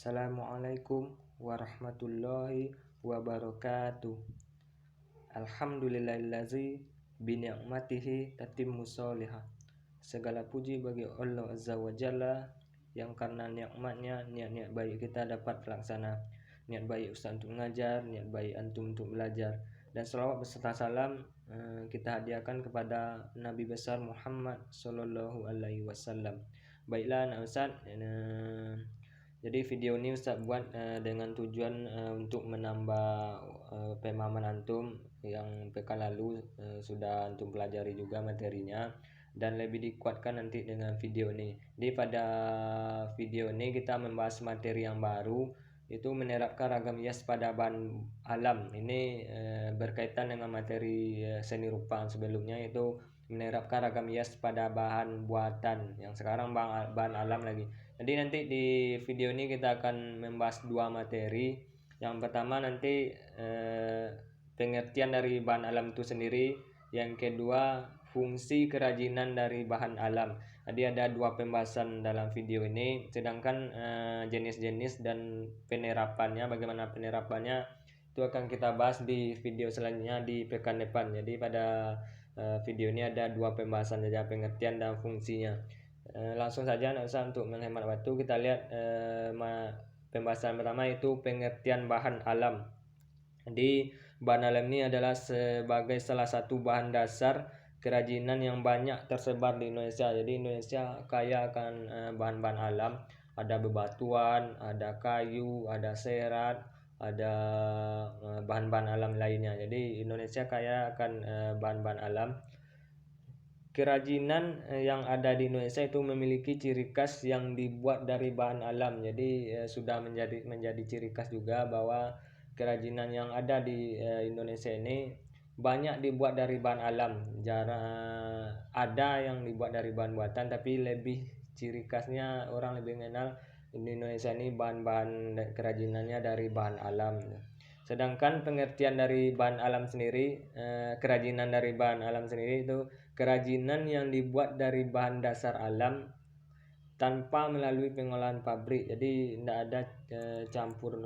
Assalamualaikum warahmatullahi wabarakatuh. Alhamdulillahillazi bini'matihi tatimmu sholihah. Segala puji bagi Allah Azza wa Jalla yang karena nikmatnya niat-niat baik kita dapat terlaksana. Niat baik Ustaz untuk mengajar, niat baik antum untuk belajar. Dan selawat beserta salam kita hadiahkan kepada Nabi besar Muhammad sallallahu alaihi wasallam. Baiklah anak Ustaz, jadi video ini Ustaz buat dengan tujuan untuk menambah pemahaman antum yang pekan lalu sudah antum pelajari juga materinya, dan lebih dikuatkan nanti dengan video ini. Jadi pada video ini kita membahas materi yang baru, itu menerapkan ragam hias pada bahan alam. Ini berkaitan dengan materi seni rupa sebelumnya, itu menerapkan ragam hias pada bahan buatan, yang sekarang bahan alam lagi. Jadi nanti di video ini kita akan membahas dua materi. Yang pertama nanti pengertian dari bahan alam itu sendiri. Yang kedua fungsi kerajinan dari bahan alam. Jadi ada dua pembahasan dalam video ini. Sedangkan jenis-jenis dan penerapannya, bagaimana penerapannya, itu akan kita bahas di video selanjutnya di pekan depan. Jadi pada video ini ada dua pembahasan saja, pengertian dan fungsinya. Langsung saja nggak usah untuk menghemat waktu, kita lihat pembahasan pertama, itu pengertian bahan alam. Jadi bahan alam ini adalah sebagai salah satu bahan dasar kerajinan yang banyak tersebar di Indonesia. Jadi Indonesia kaya akan bahan-bahan alam. Ada bebatuan, ada kayu, ada serat, ada bahan-bahan alam lainnya. Jadi Indonesia kaya akan bahan-bahan alam. Kerajinan yang ada di Indonesia itu memiliki ciri khas yang dibuat dari bahan alam. Jadi sudah menjadi ciri khas juga bahwa kerajinan yang ada di Indonesia ini banyak dibuat dari bahan alam. Jarang ada yang dibuat dari bahan buatan, tapi lebih ciri khasnya orang lebih mengenal di Indonesia ini bahan-bahan kerajinannya dari bahan alam. Sedangkan pengertian dari bahan alam sendiri, kerajinan dari bahan alam sendiri itu kerajinan yang dibuat dari bahan dasar alam tanpa melalui pengolahan pabrik. Jadi tidak ada campur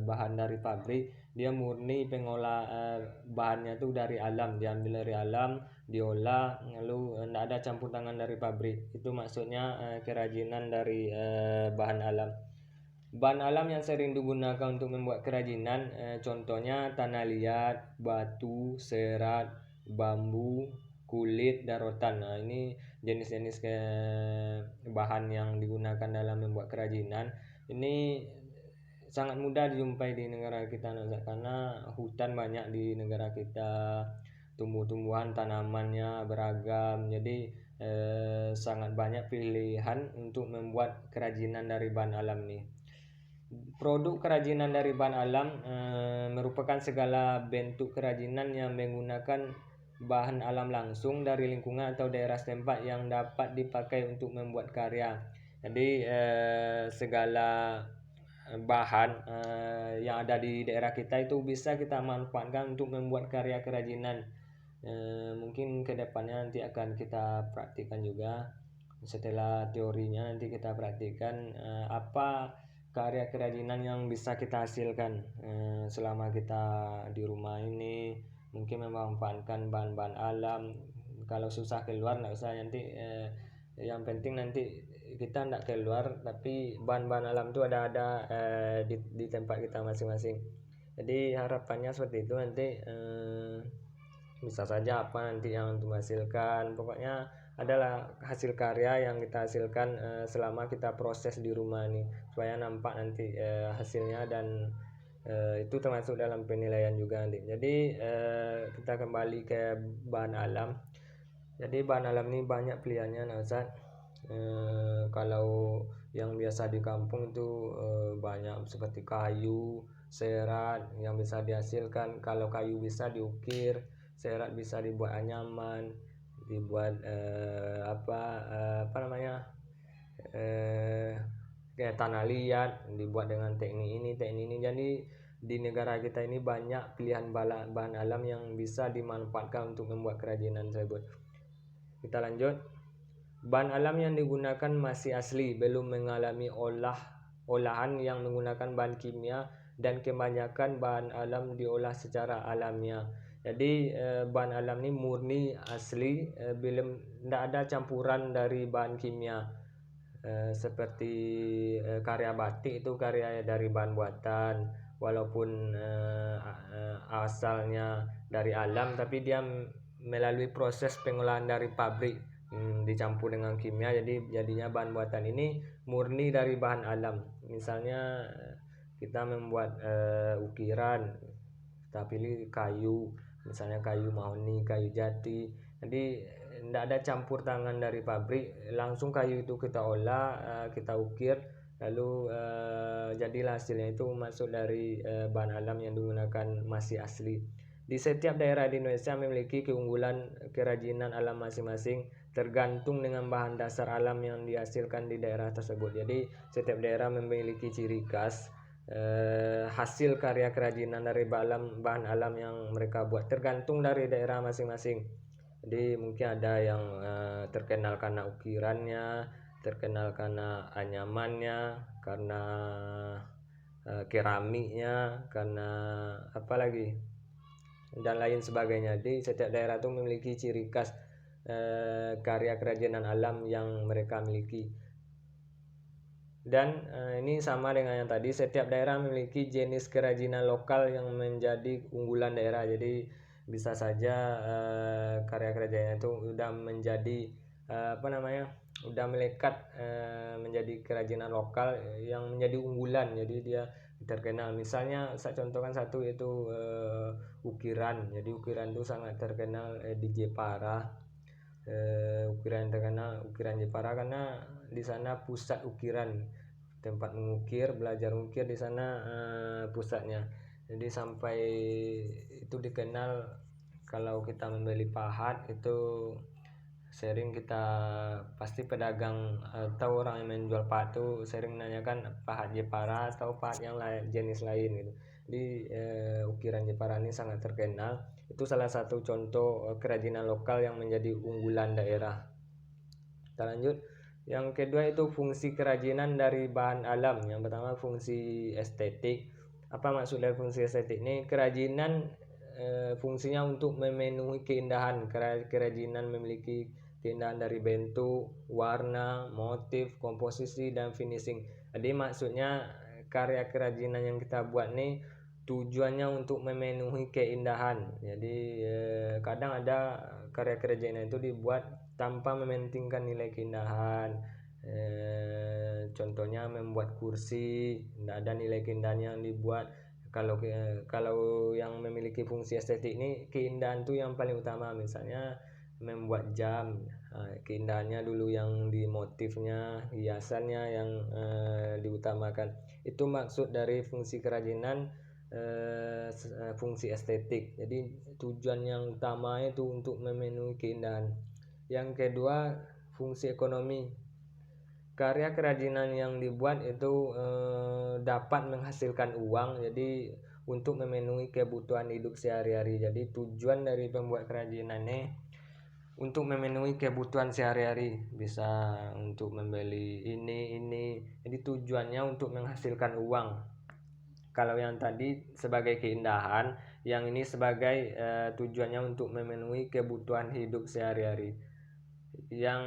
bahan dari pabrik, dia murni bahannya itu dari alam, diambil dari alam, diolah, lalu tidak ada campur tangan dari pabrik. Itu maksudnya kerajinan dari bahan alam. Bahan alam yang sering digunakan untuk membuat kerajinan, contohnya tanah liat, batu, serat, bambu, kulit, dan rotan. Nah, ini jenis-jenis bahan yang digunakan dalam membuat kerajinan. Ini sangat mudah dijumpai di negara kita, karena hutan banyak di negara kita, tumbuh-tumbuhan, tanamannya beragam. Jadi sangat banyak pilihan untuk membuat kerajinan dari bahan alam nih. Produk kerajinan dari bahan alam merupakan segala bentuk kerajinan yang menggunakan bahan alam langsung dari lingkungan atau daerah setempat yang dapat dipakai untuk membuat karya. Jadi segala bahan yang ada di daerah kita itu bisa kita manfaatkan untuk membuat karya kerajinan. Mungkin kedepannya nanti akan kita praktikkan juga. Setelah teorinya nanti kita praktikkan apa karya kerajinan yang bisa kita hasilkan selama kita di rumah ini. Mungkin memanfaatkan bahan-bahan alam. Kalau susah keluar nggak usah, nanti yang penting nanti kita nggak keluar, tapi bahan-bahan alam itu ada di tempat kita masing-masing. Jadi harapannya seperti itu. Nanti bisa saja apa nanti yang untuk menghasilkan, pokoknya adalah hasil karya yang kita hasilkan selama kita proses di rumah nih, supaya nampak nanti hasilnya, dan itu termasuk dalam penilaian juga nanti. Jadi kita kembali ke bahan alam. Jadi bahan alam ini banyak pilihannya, nah Ustaz. Kalau yang biasa di kampung itu banyak seperti kayu, serat yang bisa dihasilkan. Kalau kayu bisa diukir, serat bisa dibuat anyaman, dibuat kayak tanah liat, dibuat dengan teknik ini. Jadi di negara kita ini banyak pilihan bahan alam yang bisa dimanfaatkan untuk membuat kerajinan tersebut. Kita lanjut. Bahan alam yang digunakan masih asli, belum mengalami olahan yang menggunakan bahan kimia dan kebanyakan bahan alam diolah secara alamiah. Jadi bahan alam ini murni asli, belum tidak ada campuran dari bahan kimia. Seperti karya batik itu karya dari bahan buatan, walaupun asalnya dari alam, tapi dia melalui proses pengolahan dari pabrik, dicampur dengan kimia, jadi jadinya bahan buatan ini murni dari bahan alam. Misalnya kita membuat ukiran, kita pilih kayu, misalnya kayu mahoni, kayu jati, jadi tidak ada campur tangan dari pabrik, langsung kayu itu kita olah, kita ukir, lalu jadilah hasilnya itu masuk dari bahan alam yang digunakan masih asli. Di setiap daerah di Indonesia memiliki keunggulan kerajinan alam masing-masing, tergantung dengan bahan dasar alam yang dihasilkan di daerah tersebut. Jadi setiap daerah memiliki ciri khas hasil karya kerajinan dari bahan alam yang mereka buat, tergantung dari daerah masing-masing. Jadi mungkin ada yang terkenal karena ukirannya, terkenal karena anyamannya, karena keramiknya, karena apa lagi, dan lain sebagainya. Jadi setiap daerah itu memiliki ciri khas karya kerajinan alam yang mereka miliki. Dan ini sama dengan yang tadi, setiap daerah memiliki jenis kerajinan lokal yang menjadi unggulan daerah. Jadi bisa saja karya kerajinan itu udah menjadi udah melekat menjadi kerajinan lokal yang menjadi unggulan, jadi dia terkenal. Misalnya saya contohkan satu, yaitu ukiran. Jadi ukiran itu sangat terkenal di Jepara. Ukiran terkenal ukiran Jepara karena di sana pusat ukiran, tempat mengukir, belajar mengukir di sana pusatnya. Jadi sampai itu dikenal, kalau kita membeli pahat itu sering kita pasti pedagang atau orang yang menjual pahat itu sering menanyakan pahat Jepara atau pahat yang lain, jenis lain gitu. Jadi ukiran Jepara ini sangat terkenal. Itu salah satu contoh kerajinan lokal yang menjadi unggulan daerah. Kita lanjut. Yang kedua itu fungsi kerajinan dari bahan alam. Yang pertama fungsi estetik. Apa maksud dari fungsi estetik ini? Kerajinan fungsinya untuk memenuhi keindahan. Kerajinan memiliki keindahan dari bentuk, warna, motif, komposisi, dan finishing. Jadi maksudnya karya kerajinan yang kita buat nih tujuannya untuk memenuhi keindahan. Jadi kadang ada karya kerajinan itu dibuat tanpa mementingkan nilai keindahan. Contohnya membuat kursi, tidak ada nilai keindahan yang dibuat. Kalau yang memiliki fungsi estetik ini, keindahan itu yang paling utama. Misalnya membuat jam, keindahannya dulu yang di motifnya, hiasannya yang diutamakan. Itu maksud dari fungsi kerajinan, fungsi estetik. Jadi tujuan yang utama itu untuk memenuhi keindahan. Yang kedua fungsi ekonomi. Karya kerajinan yang dibuat itu dapat menghasilkan uang, jadi untuk memenuhi kebutuhan hidup sehari-hari. Jadi tujuan dari pembuat kerajinan ini untuk memenuhi kebutuhan sehari-hari, bisa untuk membeli ini. Jadi tujuannya untuk menghasilkan uang. Kalau yang tadi sebagai keindahan, yang ini sebagai tujuannya untuk memenuhi kebutuhan hidup sehari-hari. Yang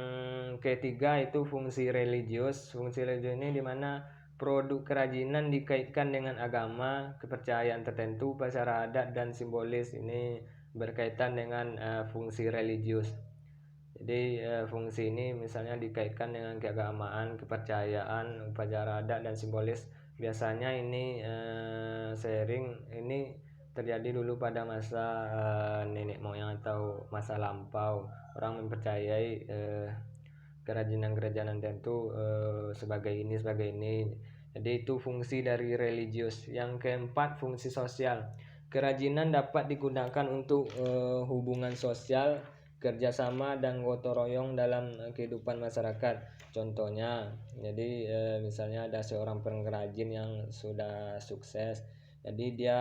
ketiga itu fungsi religius. Fungsi religius ini dimana produk kerajinan dikaitkan dengan agama, kepercayaan tertentu, upacara adat, dan simbolis. Ini berkaitan dengan fungsi religius. Jadi fungsi ini misalnya dikaitkan dengan keagamaan, kepercayaan, upacara adat, dan simbolis. Biasanya ini sering ini terjadi dulu pada masa nenek moyang atau masa lampau. Orang mempercayai kerajinan-kerajinan tertentu sebagai ini. Jadi itu fungsi dari religius. Yang keempat fungsi sosial. Kerajinan dapat digunakan untuk hubungan sosial, kerjasama, dan gotong royong dalam kehidupan masyarakat. Contohnya, jadi misalnya ada seorang pengrajin yang sudah sukses, jadi dia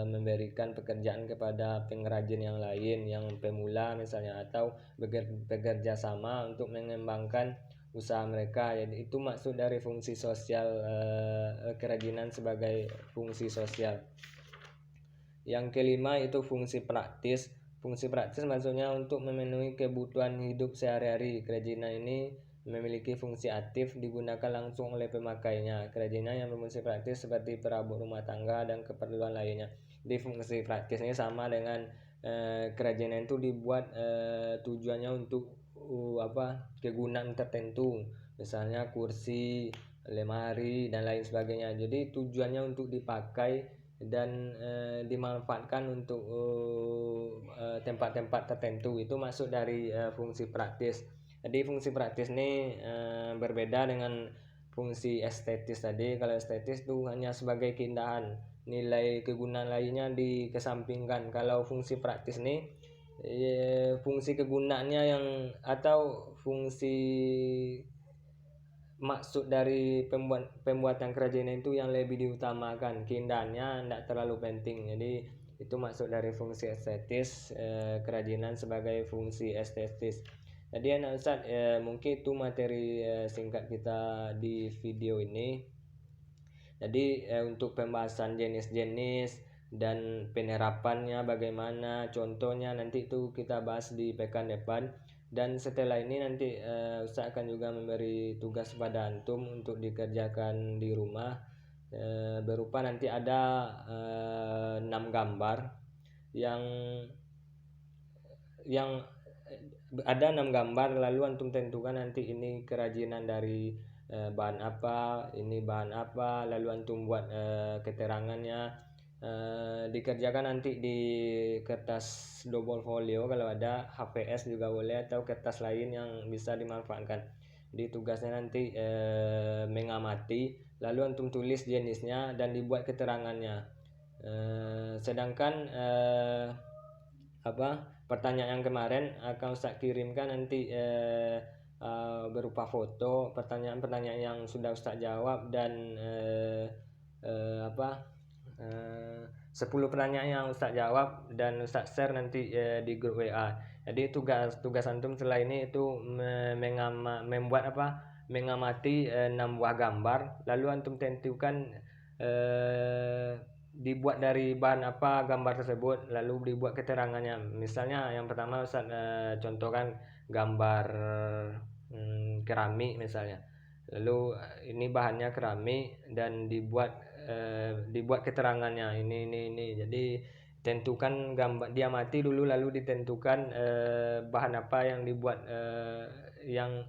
memberikan pekerjaan kepada pengrajin yang lain yang pemula misalnya, atau bekerja sama untuk mengembangkan usaha mereka. Jadi itu maksud dari fungsi sosial, kerajinan sebagai fungsi sosial. Yang kelima itu fungsi praktis. Fungsi praktis maksudnya untuk memenuhi kebutuhan hidup sehari-hari. Kerajinan ini memiliki fungsi aktif digunakan langsung oleh pemakainya. Kerajinan yang berfungsi praktis seperti perabot rumah tangga dan keperluan lainnya. Di fungsi praktis ini sama dengan kerajinan itu dibuat tujuannya untuk kegunaan tertentu, misalnya kursi, lemari dan lain sebagainya. Jadi tujuannya untuk dipakai dan dimanfaatkan untuk tempat-tempat tertentu. Itu masuk dari fungsi praktis. Jadi fungsi praktis ini berbeda dengan fungsi estetis tadi. Kalau estetis itu hanya sebagai keindahan, nilai kegunaan lainnya dikesampingkan. Kalau fungsi praktis ini fungsi kegunaannya yang atau fungsi maksud dari pembuatan kerajinan itu yang lebih diutamakan, keindahannya tidak terlalu penting. Jadi itu maksud dari fungsi estetis, kerajinan sebagai fungsi estetis. Jadi anak Ustadz, mungkin itu materi singkat kita di video ini. Jadi untuk pembahasan jenis-jenis dan penerapannya bagaimana, contohnya nanti itu kita bahas di pekan depan. Dan setelah ini nanti Ustaz akan juga memberi tugas pada antum untuk dikerjakan di rumah, berupa nanti ada 6 gambar yang ada 6 gambar, lalu antum tentukan nanti ini kerajinan dari bahan apa, ini bahan apa, lalu antum buat keterangannya. Dikerjakan nanti di kertas double folio, kalau ada HVS juga boleh, atau kertas lain yang bisa dimanfaatkan. Di tugasnya nanti mengamati, lalu antum tulis jenisnya dan dibuat keterangannya. Sedangkan pertanyaan yang kemarin akan Ustaz kirimkan nanti berupa foto pertanyaan-pertanyaan yang sudah Ustaz jawab, dan 10 pertanyaan yang Ustaz jawab dan Ustaz share nanti di grup WA. Jadi tugas antum setelah ini itu mengamati 6 buah gambar, lalu antum tentukan dibuat dari bahan apa gambar tersebut, lalu dibuat keterangannya. Misalnya yang pertama Ustaz contohkan gambar keramik misalnya, lalu ini bahannya keramik dan dibuat keterangannya ini. Jadi tentukan gambar, dia mati dulu, lalu ditentukan bahan apa yang yang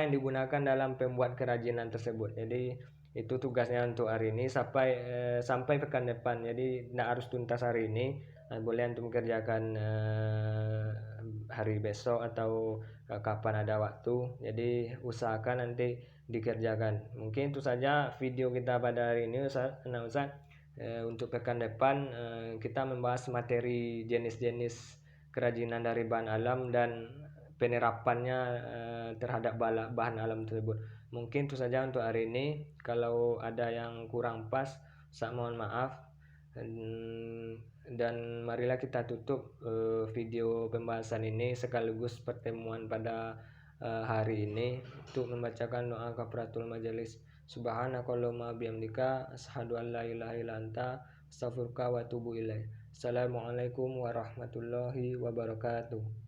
digunakan dalam pembuat kerajinan tersebut. Jadi itu tugasnya untuk hari ini sampai pekan depan. Jadi tidak harus tuntas hari ini, boleh antum kerjakan hari besok atau kapan ada waktu. Jadi usahakan nanti dikerjakan. Mungkin itu saja video kita pada hari ini Ustaz. Untuk pekan depan kita membahas materi jenis-jenis kerajinan dari bahan alam dan penerapannya terhadap bahan alam tersebut. Mungkin itu saja untuk hari ini. Kalau ada yang kurang pas, saya mohon maaf. Dan marilah kita tutup video pembahasan ini sekaligus pertemuan pada hari ini untuk membacakan doa kafaratul majelis. Subhanakallahumma bihamdika asyhadu an la ilaha illa anta astaghfiruka wa atubu ilaik. Assalamualaikum warahmatullahi wabarakatuh.